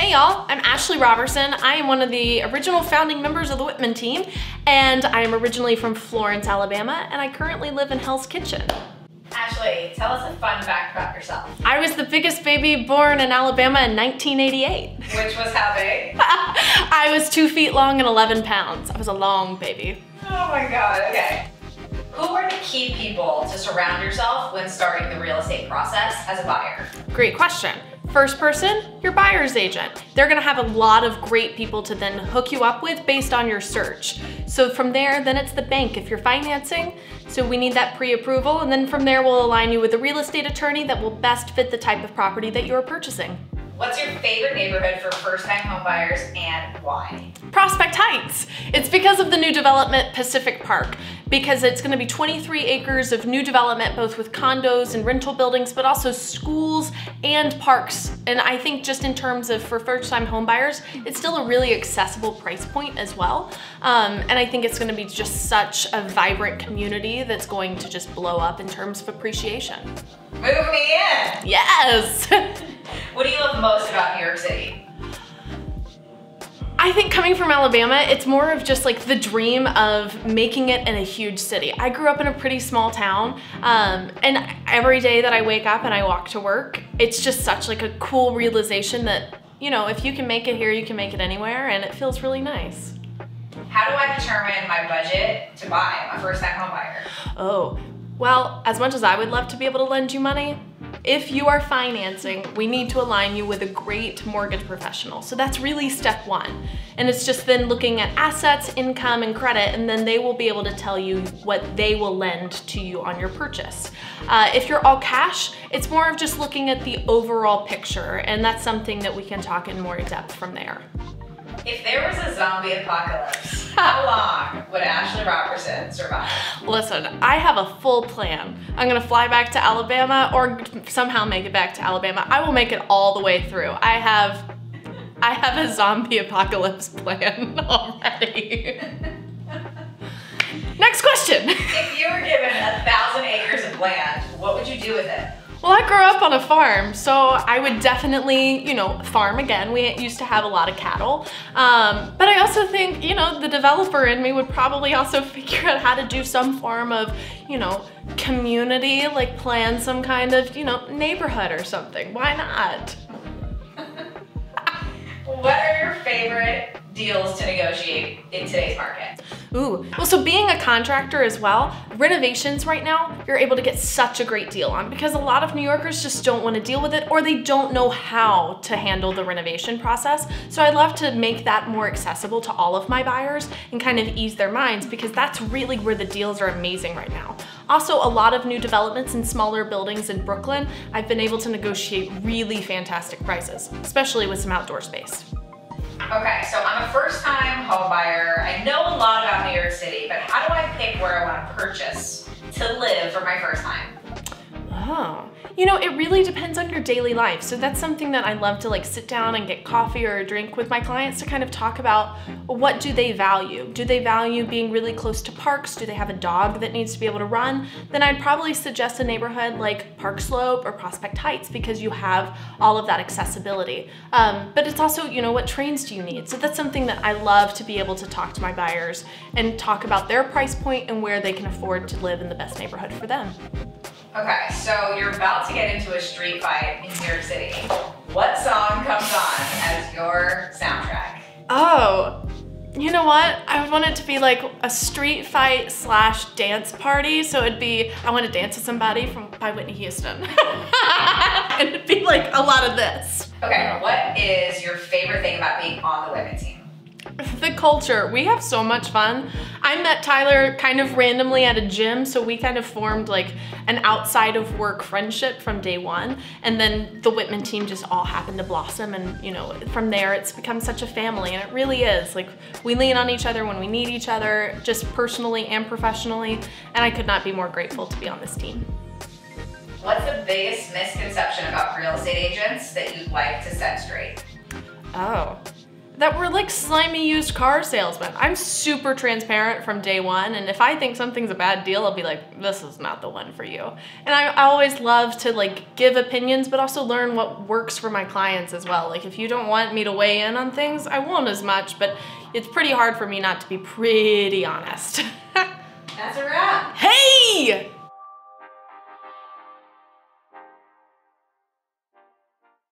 Hey y'all, I'm Ashlie Roberson. I am one of the original founding members of the Whitman Team, and I am originally from Florence, Alabama, and I currently live in Hell's Kitchen. Ashlie, tell us a fun fact about yourself. I was the biggest baby born in Alabama in 1988. Which was how big? I was 2 feet long and 11 pounds. I was a long baby. Oh my God, okay. Who are the key people to surround yourself when starting the real estate process as a buyer? Great question. First person, your buyer's agent. They're gonna have a lot of great people to then hook you up with based on your search. So from there, then it's the bank if you're financing. So we need that pre-approval, and then from there we'll align you with a real estate attorney that will best fit the type of property that you're purchasing. What's your favorite neighborhood for first-time homebuyers and why? Prospect Heights. It's because of the new development Pacific Park, because it's gonna be 23 acres of new development, both with condos and rental buildings, but also schools and parks. And I think just in terms of for first-time homebuyers, it's still a really accessible price point as well. And I think it's gonna be just such a vibrant community that's going to just blow up in terms of appreciation. Move me in! Yes! What do you love most about New York City? I think coming from Alabama, it's more of just like the dream of making it in a huge city. I grew up in a pretty small town, and every day that I wake up and I walk to work, it's just such like a cool realization that, you know, if you can make it here, you can make it anywhere, and it feels really nice. How do I determine my budget to buy? I'm a first-time homebuyer. Oh, well, as much as I would love to be able to lend you money, if you are financing, we need to align you with a great mortgage professional. So that's really step one. And it's just then looking at assets, income, and credit, and then they will be able to tell you what they will lend to you on your purchase. If you're all cash, it's more of just looking at the overall picture, and that's something that we can talk in more depth from there. If there was a zombie apocalypse, how long would Ashlie Roberson survive? Listen, I have a full plan. I'm gonna fly back to Alabama or somehow make it back to Alabama. I will make it all the way through. I have a zombie apocalypse plan already. Next question. If you were given 1,000 acres of land, what would you do with it? Well, I grew up on a farm, so I would definitely, you know, farm again. We used to have a lot of cattle. But I also think, you know, the developer in me would probably also figure out how to do some form of, you know, community, like plan some kind of, you know, neighborhood or something. Why not? What are your favorite deals to negotiate in today's market? Ooh, well, so being a contractor as well, renovations right now, you're able to get such a great deal on because a lot of New Yorkers just don't want to deal with it or they don't know how to handle the renovation process. So I love to make that more accessible to all of my buyers and kind of ease their minds because that's really where the deals are amazing right now. Also, a lot of new developments in smaller buildings in Brooklyn, I've been able to negotiate really fantastic prices, especially with some outdoor space. Okay, so I'm a first-time home buyer. I know a lot about New York City, but how do I pick where I want to purchase to live for my first time? Oh, you know, it really depends on your daily life. So that's something that I love to like sit down and get coffee or a drink with my clients to kind of talk about what do they value? Do they value being really close to parks? Do they have a dog that needs to be able to run? Then I'd probably suggest a neighborhood like Park Slope or Prospect Heights because you have all of that accessibility. But it's also, you know, what trains do you need? So that's something that I love to be able to talk to my buyers and talk about their price point and where they can afford to live in the best neighborhood for them. Okay, so you're about to get into a street fight in New York City. What song comes on as your soundtrack? Oh, you know what? I would want it to be like a street fight / dance party. So it'd be, I Want to Dance with Somebody by Whitney Houston. And it'd be like a lot of this. Okay, what is your favorite thing about being on the Whitman Team? The culture. We have so much fun. I met Tyler kind of randomly at a gym, so we kind of formed like an outside of work friendship from day one. And then the Whitman Team just all happened to blossom, and you know, from there it's become such a family, and it really is. Like, we lean on each other when we need each other, just personally and professionally, and I could not be more grateful to be on this team. What's the biggest misconception about real estate agents that you'd like to set straight? Oh. that we're like slimy used car salesmen. I'm super transparent from day one, and if I think something's a bad deal, I'll be like, this is not the one for you. And I always love to like give opinions, but also learn what works for my clients as well. Like if you don't want me to weigh in on things, I won't as much, but it's pretty hard for me not to be pretty honest. That's a wrap. Hey!